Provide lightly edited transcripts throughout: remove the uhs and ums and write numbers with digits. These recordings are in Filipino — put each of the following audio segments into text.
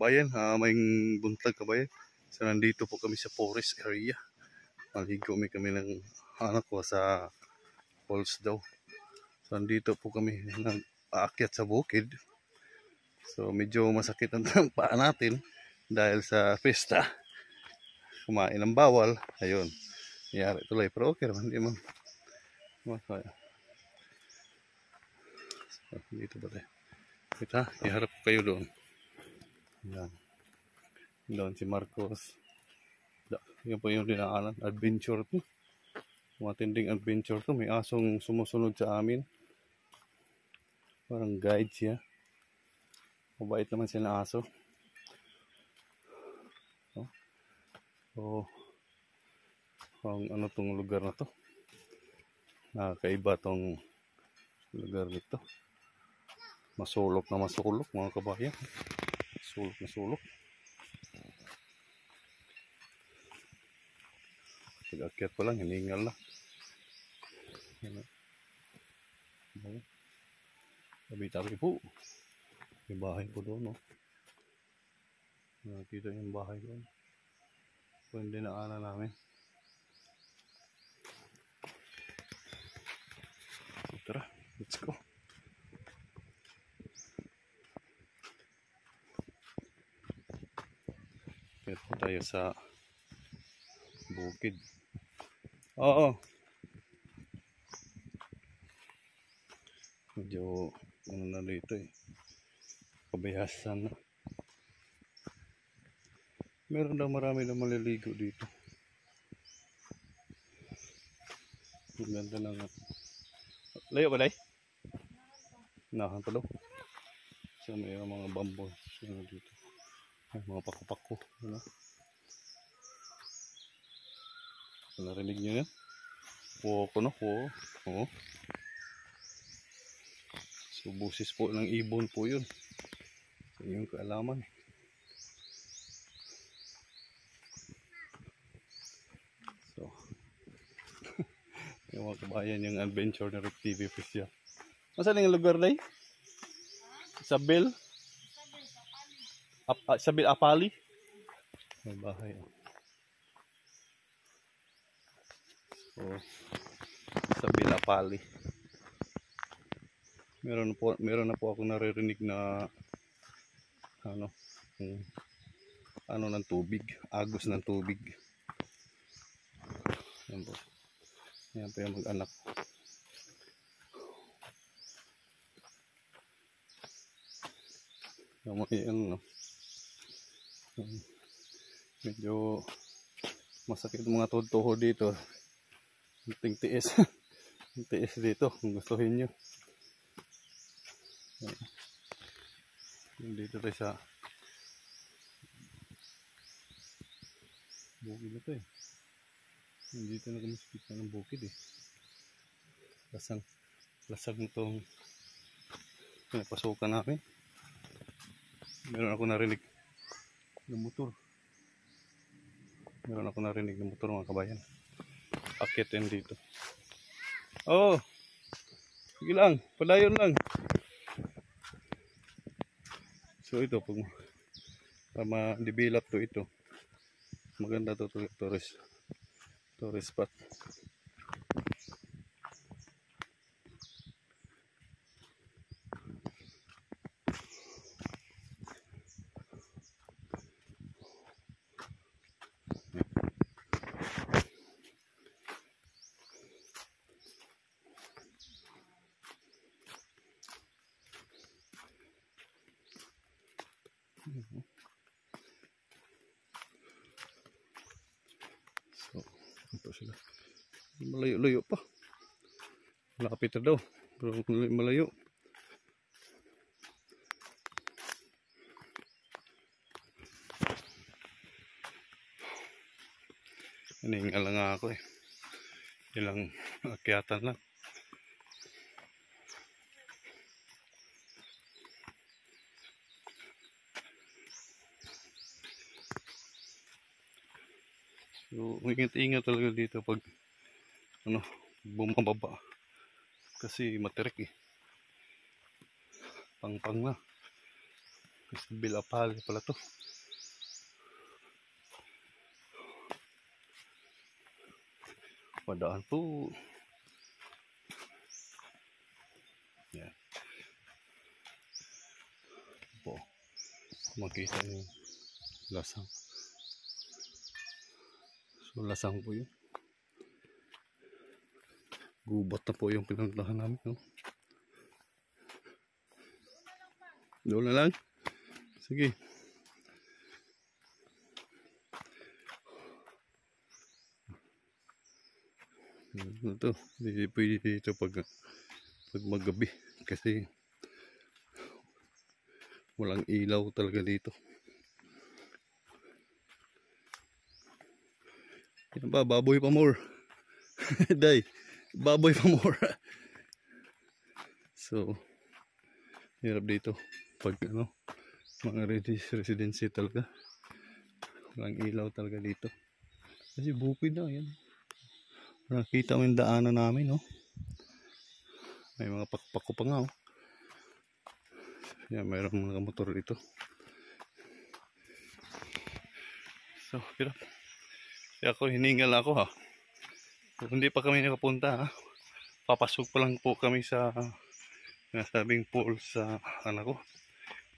kabayan, may buntag kabayan. So nandito po kami sa forest area. Maligo kami ng anak ko sa falls daw. So nandito po kami nag-aakyat sa bukid. So medyo masakit ang paa natin dahil sa pesta. Kumain ng bawal. Ayun. Nangyari tuloy. Pero okay naman. Hindi man. Masaya. So, dito ba tayo? Kita, iharap kayo doon. Yan. Doon si Marcos. Yan po yung dinaanan. Adventure to. Matinding adventure to. May asong sumusunod sa amin. Parang guide siya. Mabait naman siya na aso. So, ano tong lugar na to? Nakakaiba tong lugar nito. Masulok na masulok mga kabayan. Sulok na sulok. Pag-akyat pa lang, hiningal na. Tabi-tabi po. May bahay po doon, no? Nakita yung bahay doon. So, hindi na namin. So, tara, let's go. Kaya po tayo sa bukid. Oo. Medyo ano na dito eh. Kabayasan na. Meron daw marami na maliligo dito. Ang ganda ng layo ba day? Nahan pa daw. So may mga bamboo dito. Ay, mga pako-pako. Ano? Narinig nyo yan? Woko no? Oo. So busis po ng ibon po yun. So yung kaalaman. So yung mga kabayan yung adventure na Rick TV official. Masaan yung lugar na yun? Sabel? Sabel Apali? May bahay. So Sabel Apali. Meron na po ako naririnig na ano ng tubig, agos ng tubig. Yan po. Yan po yung mag-anak. Yan, no? Medyo masakit mga tuhod dito. Ting tiis. Tiis dito kung gustuhin nyo. Dito tayo sa bukid na to eh. Dito na kami sa ng bukid eh. Lasag nitong pinapasukan namin. Meron ako narinig ng motor. Mga kabayan. Akitin dito. Oh! Sige lang, padayon lang. So ito, pag ma-develop to ito, maganda to tourist spot. So, ito sila. Malayo-layo pa. Lapit na daw. Pero malayo. Hiningal lang ako eh. Ilang akyatan lang. So, ingat-ingat talaga dito pag bumababa. Kasi matirik eh. Pang-pang na. Isabel Apal pala to. Padaan po. Yan. Po. Makita niyo lasang. So lasang po yun. Gubat na po yung pinuntahan namin. No? Doon na lang. Sige. Ito, hindi pwede dito pag magabi kasi walang ilaw talaga dito. Yan ba, baboy pa more. Day, baboy pa more. So, hirap dito pag ano, mga residency talaga. Walang ilaw talaga dito. Kasi bukid na yan. Nakita mo yung daanan namin, no? May mga pakpako pa nga, oh. Yan, mayroong mga motor dito. So, hirap. Kaya ako, hiningal ako, ha. So, hindi pa kami nakapunta, ha. Papasok pa lang po kami sa nasabing pool sa anak ko.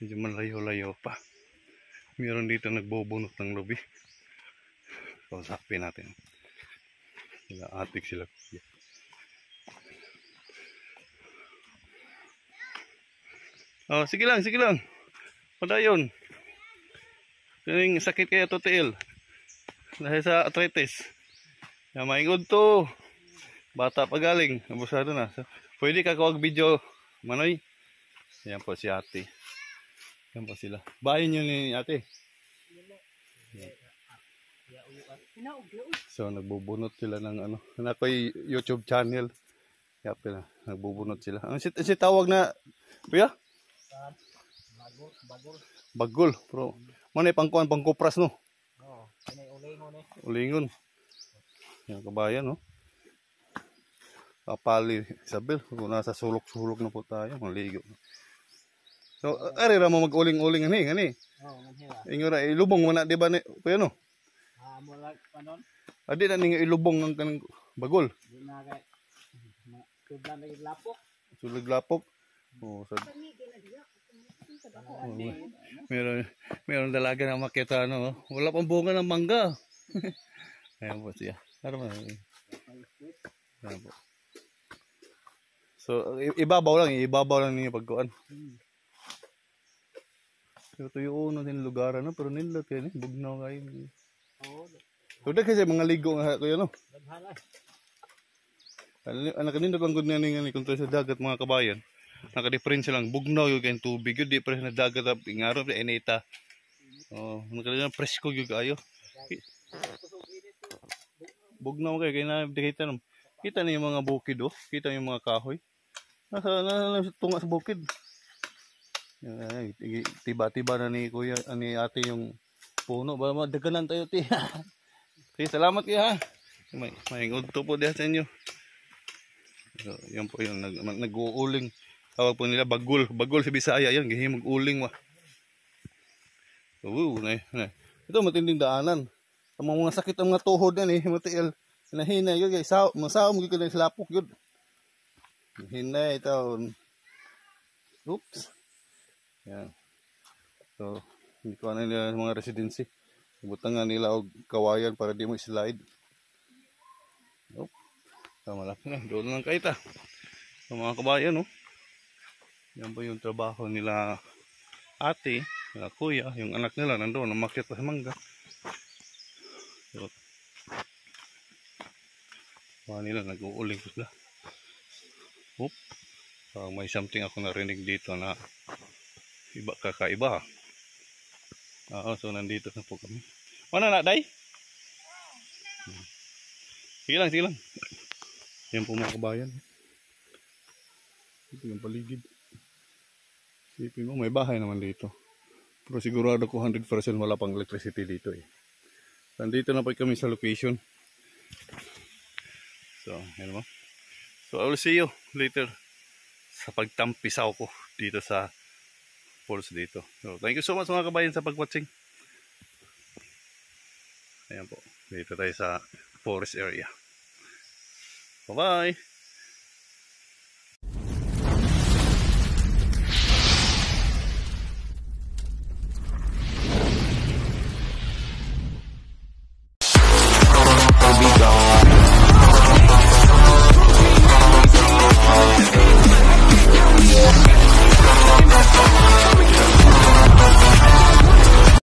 Medyo malayo-layo pa. Meron dito nagbubunot ng lubi. Kausapin natin. Sila atik sila. Oh, sige lang, sige lang. Padayon. Kaning sakit kaya to tiil. Dahil sa arthritis. Ya maingod to. Bata pa galing, abusado na. So, pwede ka kawag video, Manoy. Yan po si ate. Yan po sila. Bayin nyo ni ate. Yan. So nagbubunot sila ng ano. Nakoy YouTube channel. Kaya pala, nagbubunot sila. Ang si tawag na, kuya? Bagol. Pero, manay pangkuhan, pangkupras, no? Oo. Ulingon eh. Ulingon. Yan, kabayan, no? Kapali, Isabel. Kung nasa sulok-sulok na po tayo, maligo. So, arira mo mag-uling-uling, ngani. Oo, manhira. Ingura, ilubong mo na, di ba, kuya, no? Mulag panon. Adi na ning ilubong ng kanang bagol. Di na kay tudlan lagi lapok. Sulig lapok. Oh, meron dalaga na makita ano, wala pang bunga ng mangga. Ayan po siya. Ano ba? Ayan po. So, ibabaw lang niya pagkuan. Ito yung uno din lugar ano, pero nindot yan, bugnaw kayo. Oo. Tudag kasi mga ligo nga kuya no. Daghan. Anak kanindot lang gud ni kung sa dagat mga kabayan. Naka-difference lang bugnaw yung kayong tubig yun, di pa na dagat at ingaro na inita. Oh, nakalang presko yung kayo. Bugnaw kayo kaya nakikita naman. Kita na yung mga bukid oh, kita yung mga kahoy. Nasa tunga sa bukid. Ay, tiba-tiba na ni kuya, ni ate yung puno. Ba madaganan tayo ti. Okay, salamat kayo ha. May udto po diyan sa inyo. So, yan po yung nag-uuling. Tawag po nila bagul. Bagul sa Bisaya yan. Gihim mag-uling wa. Ito matinding daanan. Ang mga sakit ang mga tuhod yan eh. Matiil. Hinay yun guys. Masaom yun ka sa lapok yun. Hinay ito. Oops. Yan. So, hindi ko ano nila mga residency. Ibutang nga nila og kawayan para di mo slide. Oop. So, malapit na. Doon lang kayo ta. So, mga kabayan, no? Yan po yung trabaho nila ate, nila kuya, yung anak nila nandoon, namakit pa sa mangga. So, nila nag-uuling sila. Oop. So, may something ako narinig dito na kakaiba. So nandito na po kami. Mana nak day? Sige lang. Yan po mga kabayan. Ito yung paligid. Sipin mo, may bahay naman dito. Pero sigurado ko 100% wala pang electricity dito eh. Nandito na po kami sa location. So, yan mo. So I will see you later sa pagtampisaw ko dito sa falls dito. So, thank you so much mga kabayan sa pag-watching. Ayan po. Dito tayo sa forest area. Bye-bye!